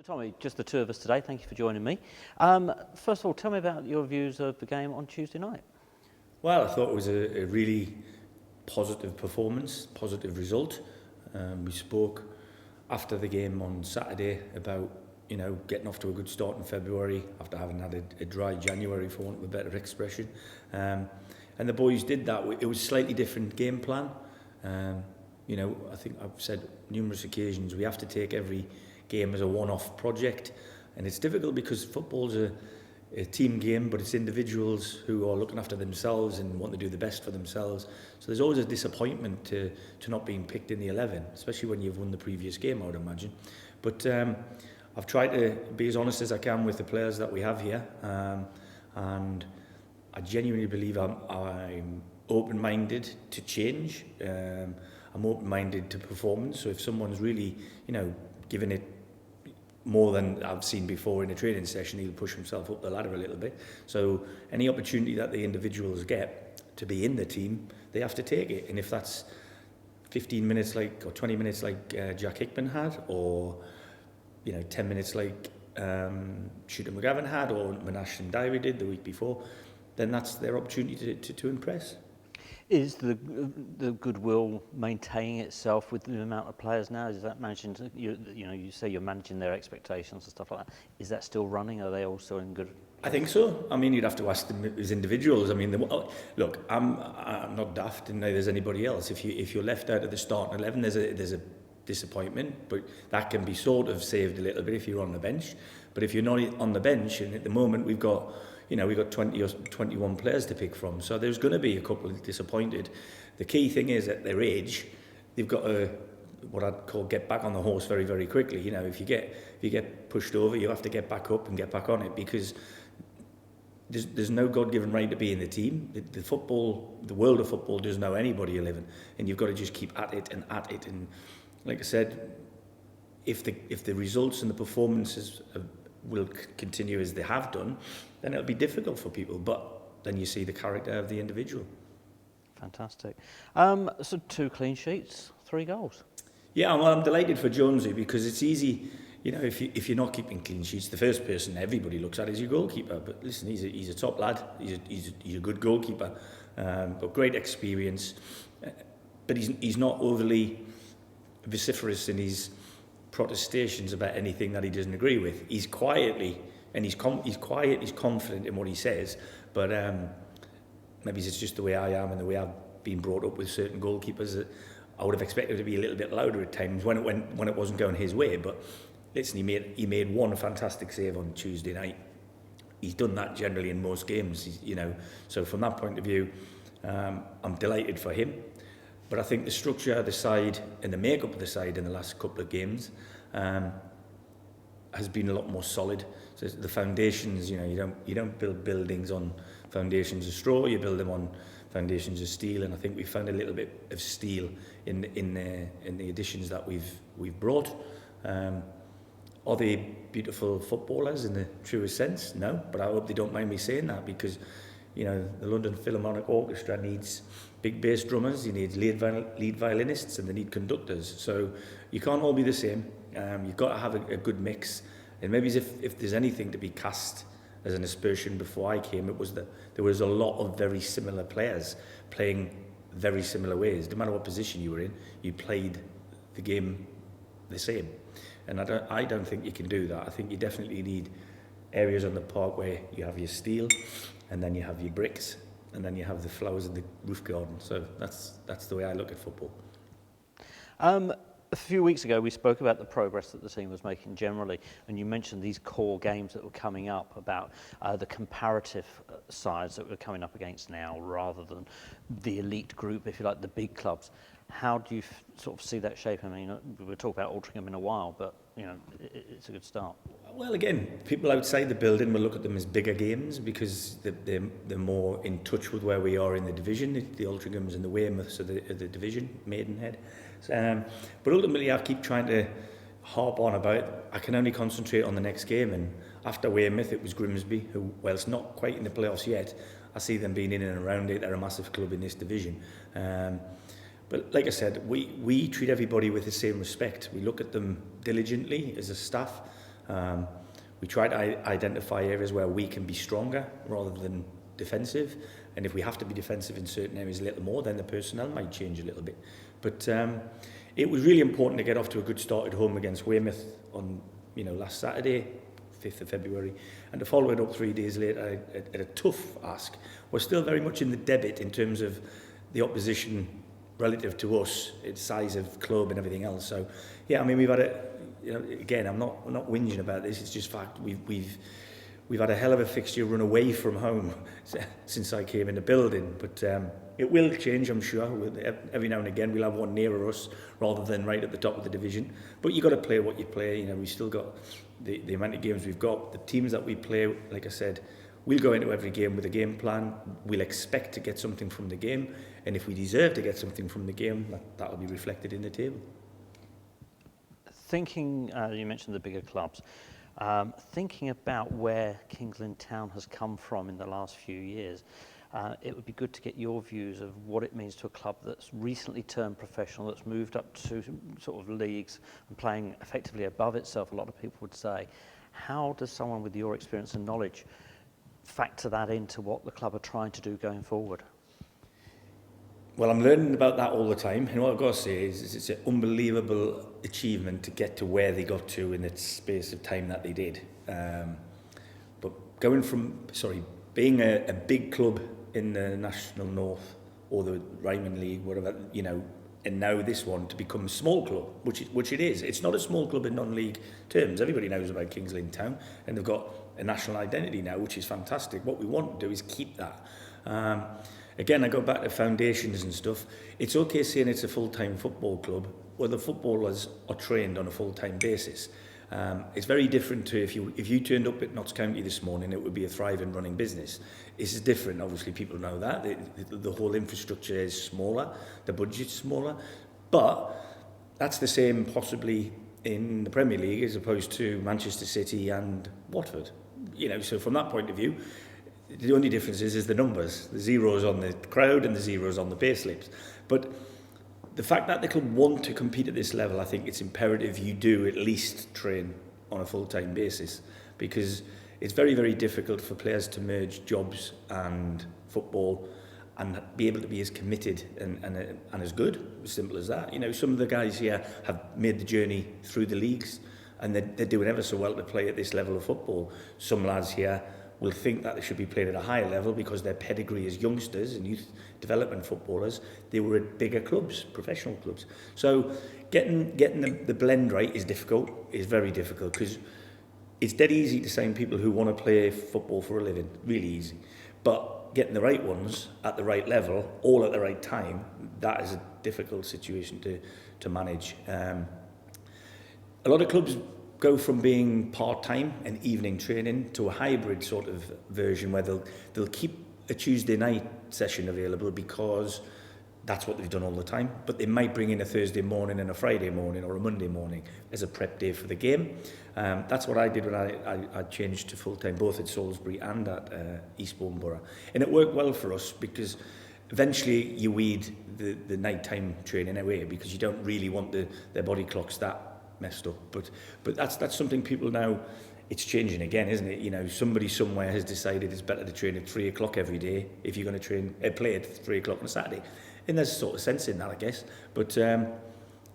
So Tommy, just the two of us today. Thank you for joining me. First of all, tell me about your views of the game on Tuesday night. Well, I thought it was a really positive performance, positive result. We spoke after the game on Saturday about, getting off to a good start in February after having had a dry January, for want of a better expression. And the boys did that. It was a slightly different game plan. I think I've said numerous occasions, we have to take every game as a one-off project, and it's difficult because football's a team game, but it's individuals who are looking after themselves and want to do the best for themselves. So there's always a disappointment to not being picked in the 11, especially when you've won the previous game, I would imagine. But I've tried to be as honest as I can with the players that we have here, and I genuinely believe I'm open-minded to change. I'm open-minded to performance. So if someone's really, giving it more than I've seen before in a training session, he'll push himself up the ladder a little bit. So any opportunity that the individuals get to be in the team, they have to take it. And if that's 15 minutes or 20 minutes like Jack Hickman had, or 10 minutes like Shooter McGavin had, or Monash and Diary did the week before, then that's their opportunity to impress. Is the goodwill maintaining itself with the amount of players now? Is that managing to, you say you're managing their expectations and stuff like that. Is that still running? Are they all still in good? I think so. I mean, you'd have to ask them as individuals. I mean, look, I'm not daft, and neither is anybody else. If you're left out of the starting 11, there's a disappointment, but that can be sort of saved a little bit if you're on the bench. But if you're not on the bench, and at the moment we've got 20 or 21 players to pick from, so there's going to be a couple disappointed. The key thing is, at their age, they've got to, what I'd call, get back on the horse very, very quickly. If you get pushed over, you have to get back up and get back on it, because there's no God-given right to be in the team. The world of football doesn't know anybody 11, and you've got to just keep at it. And like I said, if the results and the performances will continue as they have done, then it'll be difficult for people. But then you see the character of the individual. Fantastic. So 2 clean sheets, 3 goals. Yeah, well, I'm delighted for Jonesy, because it's easy. If you're not keeping clean sheets, the first person everybody looks at is your goalkeeper. But listen, he's a top lad. He's a good goalkeeper, but great experience. But he's not overly vociferous in his protestations about anything that he doesn't agree with. He's quietly, and he's quiet, he's confident in what he says, but maybe it's just the way I am and the way I've been brought up with certain goalkeepers, that I would have expected to be a little bit louder at times when it wasn't going his way. But listen, he made one fantastic save on Tuesday night. He's done that generally in most games, so from that point of view, I'm delighted for him. But I think the structure of the side and the makeup of the side in the last couple of games has been a lot more solid. So the foundations, you don't build buildings on foundations of straw. You build them on foundations of steel. And I think we found a little bit of steel in the additions that we've brought. Are they beautiful footballers in the truest sense? No, but I hope they don't mind me saying that, because the London Philharmonic Orchestra needs big bass drummers, he needs lead violinists, and they need conductors. So you can't all be the same. You've got to have a good mix. And maybe if there's anything to be cast as an aspersion before I came, it was that there was a lot of very similar players playing very similar ways. No matter what position you were in, you played the game the same. And I don't think you can do that. I think you definitely need areas on the park where you have your steel, and then you have your bricks, and then you have the flowers in the roof garden. So that's the way I look at football. A few weeks ago, we spoke about the progress that the team was making generally, and you mentioned these core games that were coming up, about the comparative sides that we're coming up against now, rather than the elite group, if you like, the big clubs. How do you sort of see that shape? I mean, we'll talk about Altrincham in a while, but it's a good start. Well, again, people outside the building will look at them as bigger games, because they're more in touch with where we are in the division. The Altrinchams and the Weymouths are the division, Maidenhead. But ultimately, I keep trying to harp on about, I can only concentrate on the next game. And after Weymouth, it was Grimsby, who, whilst not quite in the playoffs yet, I see them being in and around it. They're a massive club in this division. But like I said, we treat everybody with the same respect. We look at them diligently as a staff. We try to identify areas where we can be stronger rather than defensive. And if we have to be defensive in certain areas a little more, then the personnel might change a little bit. But it was really important to get off to a good start at home against Weymouth on, last Saturday, 5th of February, and to follow it up 3 days later at a tough ask. We're still very much in the debit in terms of the opposition relative to us, its size of club and everything else. So, yeah, I mean, we've had again, I'm not whinging about this. It's just fact. We've had a hell of a fixture run away from home since I came in the building. But it will change, I'm sure. Every now and again, we'll have one nearer us rather than right at the top of the division. But you've got to play what you play. We've still got the amount of games we've got. The teams that we play, like I said, we'll go into every game with a game plan. We'll expect to get something from the game. And if we deserve to get something from the game, that'll be reflected in the table. Thinking, you mentioned the bigger clubs, thinking about where Kings Lynn Town has come from in the last few years, it would be good to get your views of what it means to a club that's recently turned professional, that's moved up to sort of leagues and playing effectively above itself, a lot of people would say. How does someone with your experience and knowledge factor that into what the club are trying to do going forward? Well, I'm learning about that all the time, and what I've got to say is it's an unbelievable achievement to get to where they got to in the space of time that they did. But going from, being a big club in the National North or the Ryman League, whatever, and now this one to become a small club, which it is. It's not a small club in non-league terms. Everybody knows about Kings Lynn Town, and they've got a national identity now, which is fantastic. What we want to do is keep that. Again, I go back to foundations and stuff. It's okay saying it's a full-time football club where the footballers are trained on a full-time basis. It's very different to if you turned up at Notts County this morning, it would be a thriving running business. This is different. Obviously, people know that. The whole infrastructure is smaller, the budget's smaller. But that's the same possibly in the Premier League as opposed to Manchester City and Watford. So from that point of view, the only difference is the numbers, the zeros on the crowd and the zeros on the pay slips. But the fact that the club want to compete at this level, I think it's imperative you do at least train on a full-time basis, because it's very, very difficult for players to merge jobs and football and be able to be as committed and as good, as simple as that. Some of the guys here have made the journey through the leagues and they're doing ever so well to play at this level of football. Some lads here will think that they should be playing at a higher level because their pedigree as youngsters and youth development footballers, they were at bigger clubs, professional clubs. So getting the blend right is difficult, is very difficult, because it's dead easy to sign people who want to play football for a living, really easy. But getting the right ones at the right level, all at the right time, that is a difficult situation to manage. A lot of clubs go from being part-time and evening training to a hybrid sort of version where they'll keep a Tuesday night session available because that's what they've done all the time, but they might bring in a Thursday morning and a Friday morning or a Monday morning as a prep day for the game. That's what I did when I changed to full-time, both at Salisbury and at Eastbourne Borough. And it worked well for us because eventually you weed the nighttime training away because you don't really want their body clocks that messed up, but that's something people now, it's changing again, isn't it? Somebody somewhere has decided it's better to train at 3 o'clock every day if you're going to play at 3 o'clock on a Saturday, and there's sort of sense in that, I guess. But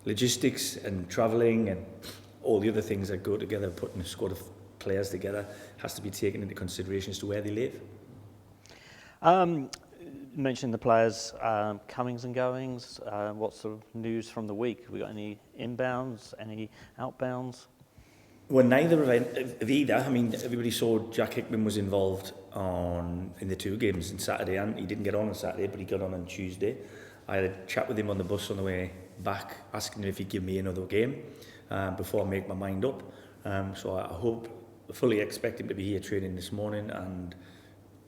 logistics and travelling and all the other things that go together, putting a squad of players together, has to be taken into consideration as to where they live. Mentioning the players' comings and goings, what's the news from the week? Have we got any inbounds, any outbounds? Well, neither of either. I mean, everybody saw Jack Hickman was involved in the two games on Saturday, and he didn't get on Saturday, but he got on Tuesday. I had a chat with him on the bus on the way back, asking him if he'd give me another game before I make my mind up. So I fully expect him to be here training this morning and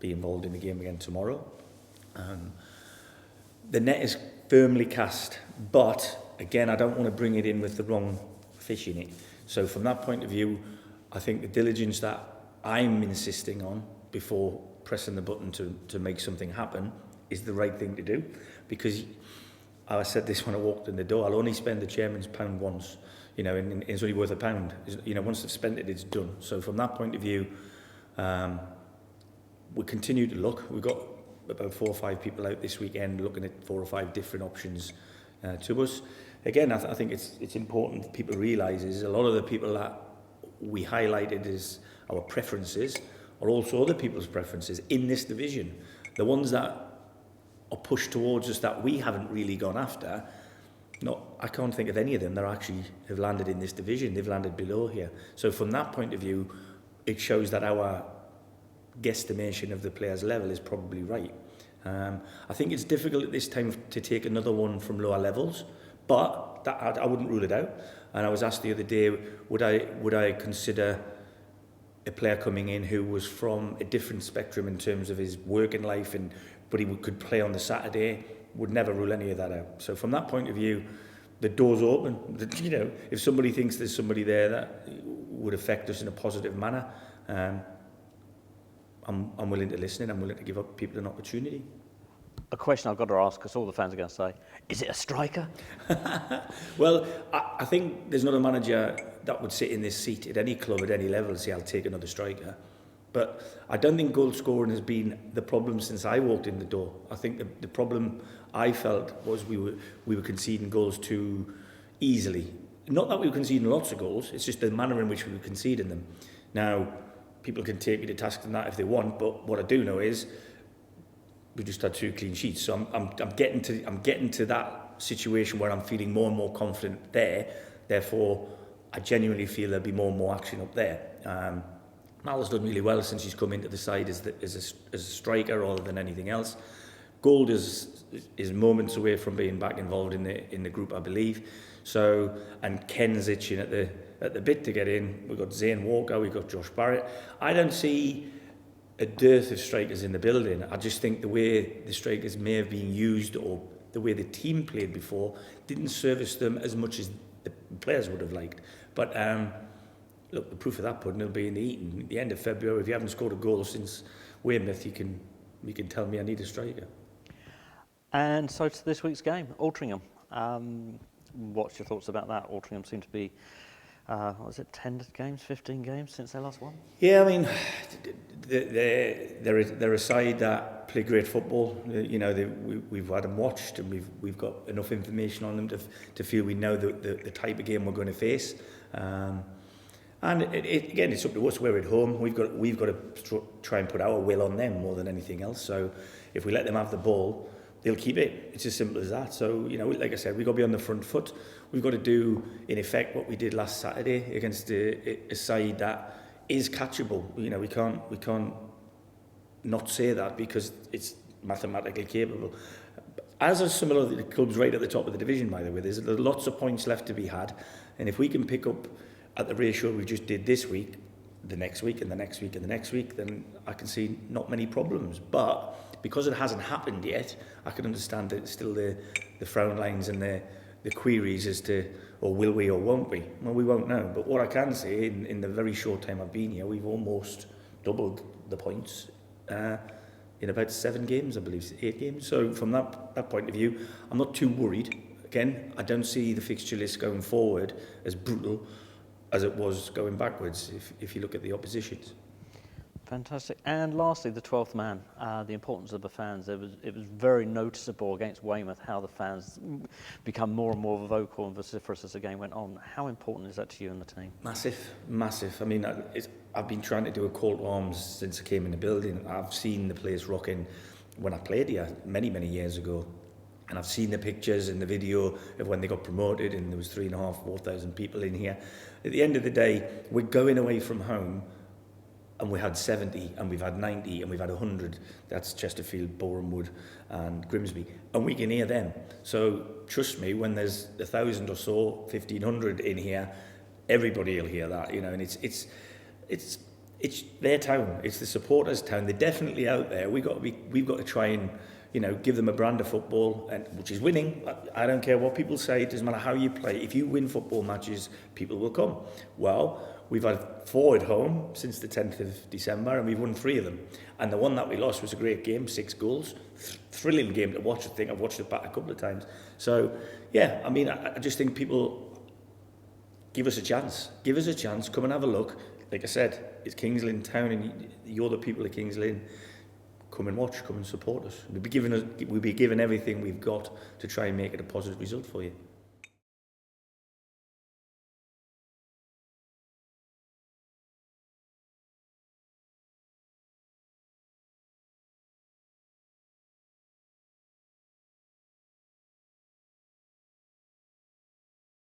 be involved in the game again tomorrow. The net is firmly cast, but again, I don't want to bring it in with the wrong fish in it. So from that point of view, I think the diligence that I'm insisting on before pressing the button to make something happen is the right thing to do, because I said this when I walked in the door, I'll only spend the chairman's pound once, you know, and it's only worth £1. You know, once they've spent it, it's done. So from that point of view, we continue to look. We've got about 4 or 5 people out this weekend looking at 4 or 5 different options to us. Again, I think it's important that people realise is a lot of the people that we highlighted as our preferences are also other people's preferences in this division. The ones that are pushed towards us that we haven't really gone after, I can't think of any of them that actually have landed in this division. They've landed below here. So from that point of view, it shows that our guesstimation of the players' level is probably right. I think it's difficult at this time to take another one from lower levels, but I wouldn't rule it out. And I was asked the other day, would I consider a player coming in who was from a different spectrum in terms of his working life, but he could play on the Saturday? Would never rule any of that out. So from that point of view, the door's open. You know, if somebody thinks there's somebody there that would affect us in a positive manner, I'm willing to listen and I'm willing to give up people an opportunity. A question I've got to ask, because all the fans are going to say, is it a striker? Well, I think there's not a manager that would sit in this seat at any club at any level and say, I'll take another striker. But I don't think goal scoring has been the problem since I walked in the door. I think the problem I felt was we were conceding goals too easily. Not that we were conceding lots of goals, it's just the manner in which we were conceding them. Now, people can take me to task on that if they want, but what I do know is we just had 2 clean sheets. So I'm getting to that situation where I'm feeling more and more confident there. Therefore, I genuinely feel there'll be more and more action up there. Mal's done really well since he's come into the side as a striker rather than anything else. Gold is moments away from being back involved in the group, I believe. So, and Ken's itching at the bit to get in. We've got Zane Walker, we've got Josh Barrett. I don't see a dearth of strikers in the building. I just think the way the strikers may have been used or the way the team played before didn't service them as much as the players would have liked. But look, the proof of that pudding will be in the eating. At the end of February, if you haven't scored a goal since Weymouth, you can tell me I need a striker. And so to this week's game, Altrincham. What's your thoughts about that? Altrincham seem to be, 10 games, 15 games since they last won? Yeah, I mean, they're a side that play great football. You know, we've had them watched and we've got enough information on them to feel we know the type of game we're going to face. And again, it's up to us. We're at home. We've got to try and put our will on them more than anything else. So if we let them have the ball, they'll keep it. It's as simple as that. So, you know, like I said, we've got to be on the front foot. We've got to do, in effect, what we did last Saturday against a side that is catchable. You know, we can't not say that because it's mathematically capable. As are some of the clubs right at the top of the division, by the way. There's lots of points left to be had. And if we can pick up at the ratio we just did this week, the next week and the next week and the next week, then I can see not many problems. But because it hasn't happened yet, I can understand that still the frown lines and the queries as to, or will we or won't we? Well, we won't know. But what I can say, in the very short time I've been here, we've almost doubled the points in about 7 games, I believe, 8 games. So from that point of view, I'm not too worried. Again, I don't see the fixture list going forward as brutal as it was going backwards, if you look at the oppositions. Fantastic. And lastly, the 12th man, the importance of the fans. It was very noticeable against Weymouth how the fans become more and more vocal and vociferous as the game went on. How important is that to you and the team? Massive. I mean, I've been trying to do a call to arms since I came in the building. I've seen the place rocking when I played here many, many years ago. And I've seen the pictures and the video of when they got promoted and there was 3,500, 4,000 people in here. At the end of the day, we're going away from home and we had 70 and we've had 90 and we've had 100. That's Chesterfield, Borehamwood and Grimsby. And we can hear them. So trust me, when there's 1,000 or so, 1,500 in here, everybody will hear that, you know, and it's their town. It's the supporters' town. They're definitely out there. We've got to try and, you know, give them a brand of football, and which is winning. I don't care what people say. It doesn't matter how you play. If you win football matches, people will come. Well, we've had 4 at home since the 10th of December, and we've won 3 of them. And the one that we lost was a great game, 6 goals. Thrilling game to watch. I think I've watched it back a couple of times. So, yeah, I mean, I just think people give us a chance. Give us a chance. Come and have a look. Like I said, it's Kings Lynn town, and you're the people of Kings Lynn. Come and watch. Come and support us. We'll be giving everything we've got to try and make it a positive result for you.